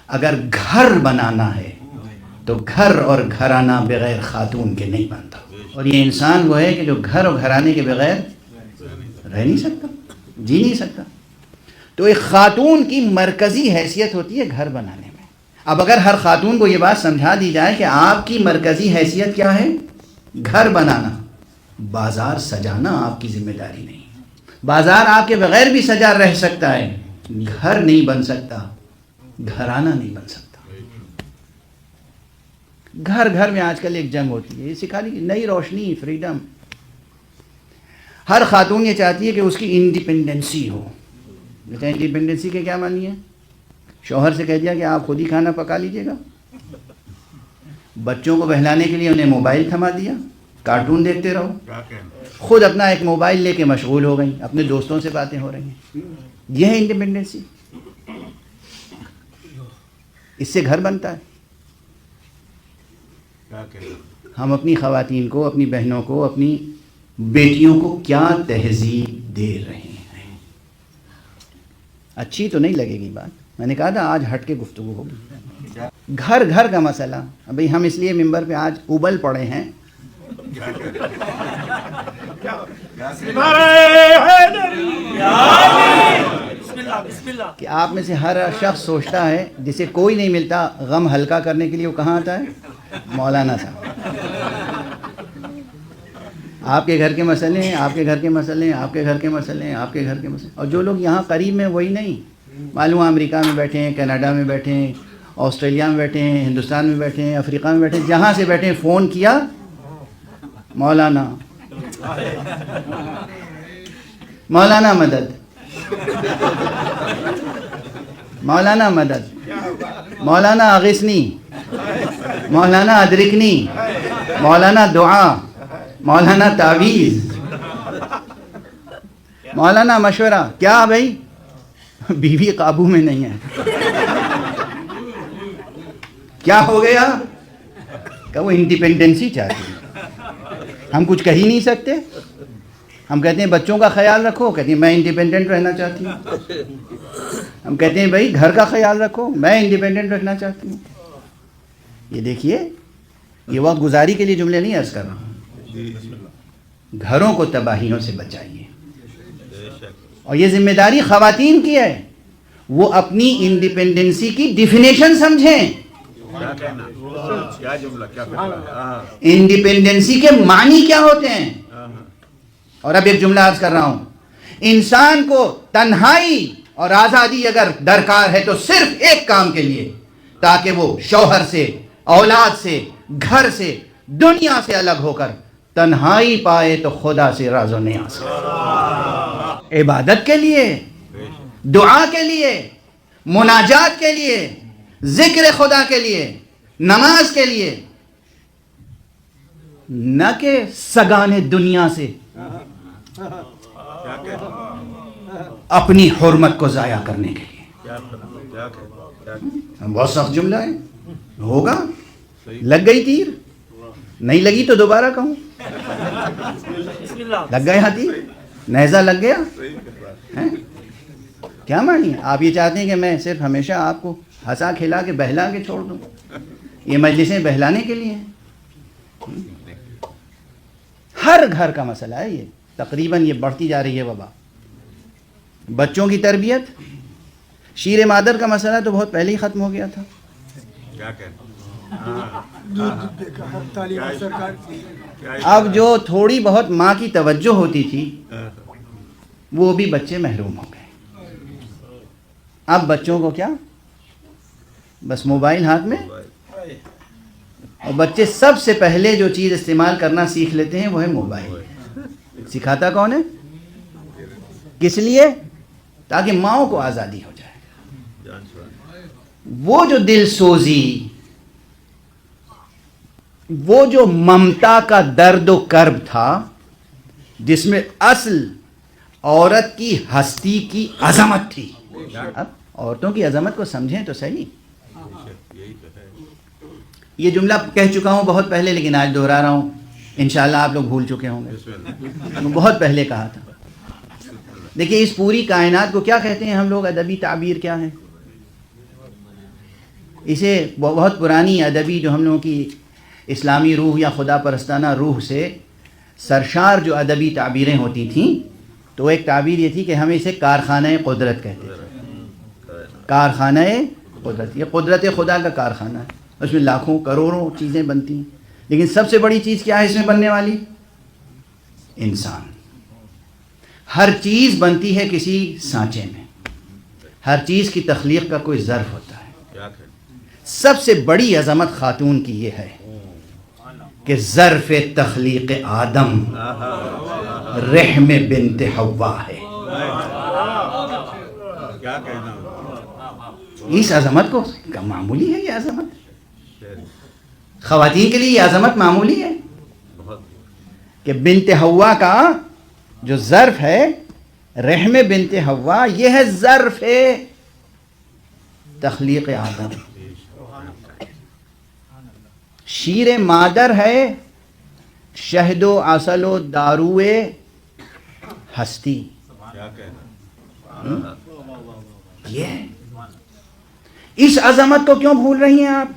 اگر گھر بنانا ہے تو گھر اور گھرانہ بغیر خاتون کے نہیں بنتا. اور یہ انسان وہ ہے کہ جو گھر اور گھرانے کے بغیر رہ نہیں سکتا, جی نہیں سکتا. تو ایک خاتون کی مرکزی حیثیت ہوتی ہے گھر بنانے میں. اب اگر ہر خاتون کو یہ بات سمجھا دی جائے کہ آپ کی مرکزی حیثیت کیا ہے, گھر بنانا, بازار سجانا آپ کی ذمہ داری نہیں. بازار آپ کے بغیر بھی سجا رہ سکتا ہے, گھر نہیں بن سکتا, گھرانہ نہیں بن سکتا. گھر گھر میں آج کل ایک جنگ ہوتی ہے, یہ سکھا دی نئی روشنی, فریڈم. ہر خاتون یہ چاہتی ہے کہ اس کی انڈیپینڈنسی ہو. بیٹا انڈیپینڈنسی کے کیا معنی ہے؟ شوہر سے کہہ دیا کہ آپ خود ہی کھانا پکا لیجیے گا. بچوں کو بہلانے کے لیے انہیں موبائل تھما دیا, کارٹون دیکھتے رہو. خود اپنا ایک موبائل لے کے مشغول ہو گئی, اپنے دوستوں سے باتیں ہو رہی ہیں. یہ ہے انڈیپینڈنسی. اس سے گھر بنتا ہے. ہم اپنی خواتین کو, اپنی بہنوں کو, اپنی بیٹیوں کو کیا تہذیب دے رہے ہیں؟ اچھی تو نہیں لگے گی بات. میں نے کہا تھا آج ہٹ کے گفتگو ہوگی. گھر گھر کا مسئلہ. ابھی ہم اس لیے ممبر پہ آج ابل پڑے ہیں کہ آپ میں سے ہر شخص سوچتا ہے جسے کوئی نہیں ملتا غم ہلکا کرنے کے لیے, وہ کہاں آتا ہے؟ مولانا صاحب. آپ کے گھر کے مسئلے ہیں, آپ کے گھر کے مسئلے ہیں, آپ کے گھر کے مسئلے ہیں, آپ کے گھر کے مسئلے. اور جو لوگ یہاں قریب میں وہی نہیں, معلوم امریکہ میں بیٹھے ہیں, کینیڈا میں بیٹھے ہیں, آسٹریلیا میں بیٹھے ہیں, ہندوستان میں بیٹھے ہیں, افریقہ میں بیٹھے ہیں, جہاں سے بیٹھے ہیں, فون کیا مولانا, مولانا مدد, مولانا مدد, مولانا اغثنی, مولانا ادرکنی, مولانا دعا, مولانا تعویذ, مولانا مشورہ. کیا بھائی بیوی قابو میں نہیں ہے؟ کیا ہو گیا؟ کہ وہ انڈیپینڈنسی چاہتی ہے. ہم کچھ کہہ ہی نہیں سکتے. ہم کہتے ہیں بچوں کا خیال رکھو, کہتی ہیں میں انڈیپینڈنٹ رہنا چاہتی ہوں. ہم کہتے ہیں بھائی گھر کا خیال رکھو, میں انڈیپینڈنٹ رکھنا چاہتی ہوں. یہ دیکھیے, یہ وقت گزاری کے لیے جملے نہیں عرض کر رہا ہوں. گھروں کو تباہیوں سے بچائیے. اور یہ ذمہ داری خواتین کی ہے, وہ اپنی انڈیپینڈنسی کی ڈیفینیشن سمجھیں. انڈیپینڈنسی کے معنی کیا ہوتے ہیں؟ اور اب ایک جملہ عرض کر رہا ہوں, انسان کو تنہائی اور آزادی اگر درکار ہے تو صرف ایک کام کے لیے, تاکہ وہ شوہر سے, اولاد سے, گھر سے, دنیا سے الگ ہو کر تنہائی پائے تو خدا سے راز و نیاز. عبادت کے لیے, دعا کے لیے, مناجات کے لیے, ذکر خدا کے لیے, نماز کے لیے, نہ کہ سگانے دنیا سے اپنی حرمت کو ضائع کرنے کے لیے. بہت سخت جملہ ہے, ہوگا. لگ گئی تیر, نہیں لگی تو دوبارہ کہوں. لگ گیا تیر, نیزہ لگ گیا. کیا معنی ہے؟ آپ یہ چاہتے ہیں کہ میں صرف ہمیشہ آپ کو ہنسا کھلا کے بہلا کے چھوڑ دوں؟ یہ مجلسیں بہلانے کے لیے ہیں. ہر گھر کا مسئلہ ہے یہ. تقریباً یہ بڑھتی جا رہی ہے وبا. بچوں کی تربیت, شیر مادر کا مسئلہ تو بہت پہلے ہی ختم ہو گیا تھا. اب جو تھوڑی بہت ماں کی توجہ ہوتی تھی وہ بھی بچے محروم ہو گئے. اب بچوں کو کیا, بس موبائل ہاتھ میں, اور بچے سب سے پہلے جو چیز استعمال کرنا سیکھ لیتے ہیں وہ ہے موبائل. سکھاتا کون ہے؟ کس لیے؟ تاکہ ماؤں کو آزادی ہو جائے. وہ جو دل سوزی, وہ جو ممتا کا درد و کرب تھا, جس میں اصل عورت کی ہستی کی عظمت تھی. اب عورتوں کی عظمت کو سمجھیں تو صحیح. یہ جملہ کہہ چکا ہوں بہت پہلے, لیکن آج دہرا رہا ہوں. انشاءاللہ آپ لوگ بھول چکے ہوں گے, بہت پہلے کہا تھا. دیکھیے اس پوری کائنات کو کیا کہتے ہیں ہم لوگ, ادبی تعبیر کیا ہے؟ اسے بہت پرانی ادبی جو ہم لوگوں کی اسلامی روح یا خدا پرستانہ روح سے سرشار جو ادبی تعبیریں ہوتی تھیں، تو ایک تعبیر یہ تھی کہ ہم اسے کارخانہ قدرت کہتے تھے. کارخانہ قدرت، یہ قدرت خدا کا کارخانہ ہے، اس میں لاکھوں کروڑوں چیزیں بنتی ہیں، لیکن سب سے بڑی چیز کیا ہے اس میں بننے والی؟ انسان. ہر چیز بنتی ہے کسی سانچے میں، ہر چیز کی تخلیق کا کوئی ظرف ہوتا ہے. سب سے بڑی عظمت خاتون کی یہ ہے کہ ظرف تخلیق آدم رحم بنت حوا ہے. اس عظمت کو معمولی ہے، یہ عظمت خواتین کے لیے یہ عظمت معمولی ہے کہ بنت حوا کا جو ظرف ہے، رحم بنت حوا، یہ ہے ظرف تخلیق آدم. شیر مادر ہے شہد و عسل و دارو ہستی. یہ اس عظمت کو کیوں بھول رہی ہیں آپ؟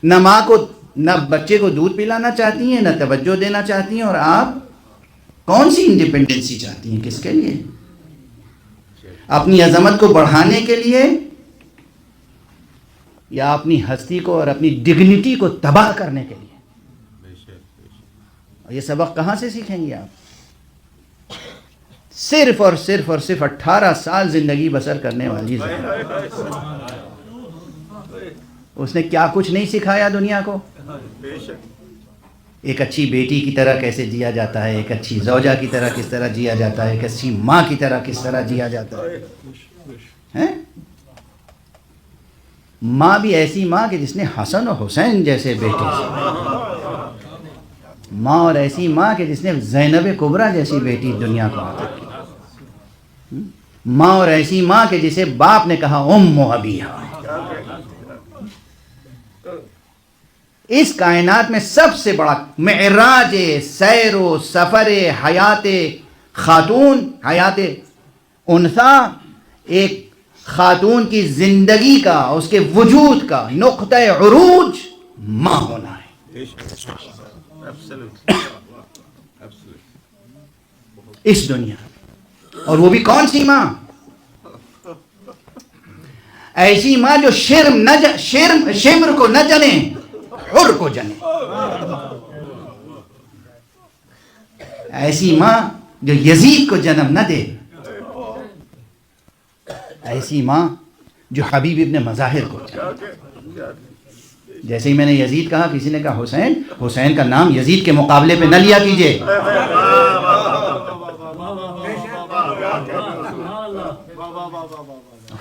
نہ ماں کو، نہ بچے کو دودھ پلانا چاہتی ہیں، نہ توجہ دینا چاہتی ہیں، اور آپ کون سی انڈیپینڈنسی چاہتی ہیں؟ کس کے لیے؟ اپنی عظمت کو بڑھانے کے لیے یا اپنی ہستی کو اور اپنی ڈگنیٹی کو تباہ کرنے کے لیے؟ اور یہ سبق کہاں سے سیکھیں گے آپ؟ صرف اور صرف 18 سال زندگی بسر کرنے والی زہرا، اس نے کیا کچھ نہیں سکھایا دنیا کو؟ ایک اچھی بیٹی کی طرح کیسے جیا جاتا ہے، ایک اچھی زوجہ کی طرح کس طرح جیا جاتا ہے، ایک اچھی ماں کی طرح کس طرح جیا جاتا ہے. ماں بھی ایسی ماں کہ جس نے حسن و حسین جیسے بیٹے سے، ماں اور ایسی ماں کہ جس نے زینب کبریٰ جیسی بیٹی دنیا کو عطا کی، ماں اور ایسی ماں کہ جسے باپ نے کہا ام ابیہا. اس کائنات میں سب سے بڑا معراج سیر و سفر حیات خاتون، حیات انثیٰ، ایک خاتون کی زندگی کا، اس کے وجود کا نقطہ عروج ماں ہونا ہے. اس دنیا، اور وہ بھی کون سی ماں؟ ایسی ماں جو شمر کو نہ جنے، حر کو جنے. ایسی ماں جو یزید کو جنم نہ دے، ایسی ماں جو حبیب ابن مظاہر کو جانے. جیسے ہی میں نے یزید کہا، کسی نے کہا حسین، حسین کا نام یزید کے مقابلے پہ نہ لیا کیجئے.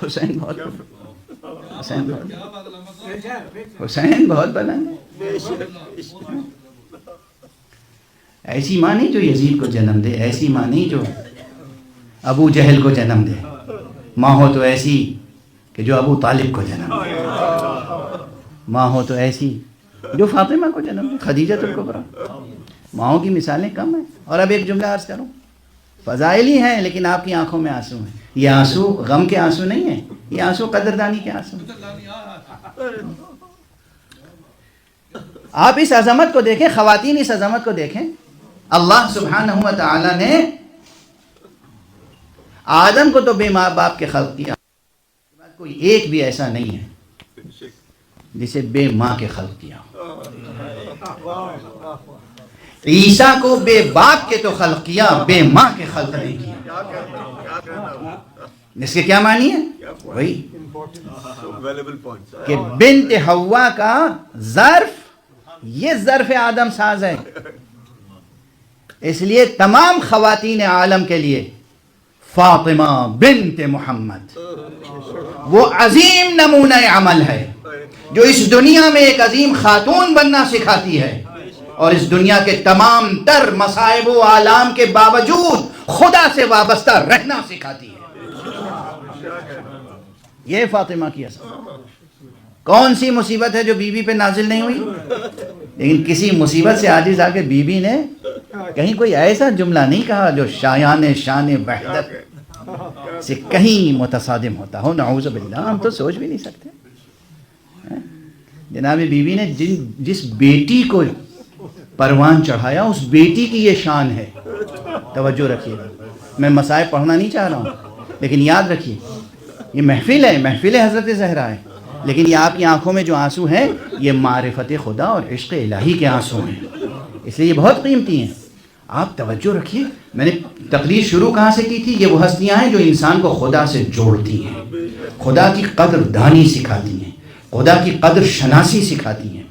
حسین بہت بلند ہے. ایسی ماں نہیں جو یزید کو جنم دے، ایسی ماں نہیں جو ابو جہل کو جنم دے. ماں ہو تو ایسی کہ جو ابو طالب کو جنم دے، ماں ہو تو ایسی جو فاطمہ کو جنم دے، خدیجۃ الکبریٰ. ماؤں کی مثالیں کم ہیں. اور اب ایک جملہ عرض کروں، فضائل ہی ہیں لیکن آپ کی آنکھوں میں آنسو ہیں. یہ آنسو غم کے آنسو نہیں ہیں، یہ آنسو قدردانی کے آنسو ہیں. آپ اس عظمت کو دیکھیں، خواتین اس عظمت کو دیکھیں. اللہ سبحانہ و تعالی نے آدم کو تو بے ماں باپ کے خلق کیا، کوئی ایک بھی ایسا نہیں ہے جسے بے ماں کے خلق کیا. عیسیٰ کو بے باپ کے تو خلق کیا، بے ماں کے خلق نہیں کیا. اس کے کیا معنی ہے؟ وہی کہ بنت حوا کا ظرف، یہ ظرف آدم ساز ہے. اس لیے تمام خواتین عالم کے لیے فاطمہ بنت محمد وہ عظیم نمونہ عمل ہے جو اس دنیا میں ایک عظیم خاتون بننا سکھاتی ہے، اور اس دنیا کے تمام تر مصائب و آلام کے باوجود خدا سے وابستہ رہنا سکھاتی ہے. یہ فاطمہ کی اصل. کون سی مصیبت ہے جو بی بی پہ نازل نہیں ہوئی؟ لیکن کسی مصیبت سے عاجز آ کے بی بی نے کہیں کوئی ایسا جملہ نہیں کہا جو شایان شان وحدت سے کہیں متصادم ہوتا ہو. نعوذ باللہ، ہم تو سوچ بھی نہیں سکتے. جناب بیوی نے جس بیٹی کو پروان چڑھایا اس بیٹی کی یہ شان ہے. توجہ رکھیے گا, میں مصائب پڑھنا نہیں چاہ رہا ہوں, لیکن یاد رکھیے یہ محفل ہے, محفل حضرت زہرا ہے, لیکن یہ آپ کی آنکھوں میں جو آنسو ہیں یہ معرفت خدا اور عشق الہی کے آنسو ہیں, اس لیے یہ بہت قیمتی ہیں. آپ توجہ رکھیے, میں نے تقریر شروع کہاں سے کی تھی؟ یہ وہ ہستیاں ہیں جو انسان کو خدا سے جوڑتی ہیں, خدا کی قدر دانی سکھاتی ہیں, خدا کی قدر شناسی سکھاتی ہیں,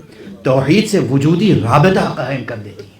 توحید سے وجودی رابطہ قائم کر دیتی ہیں.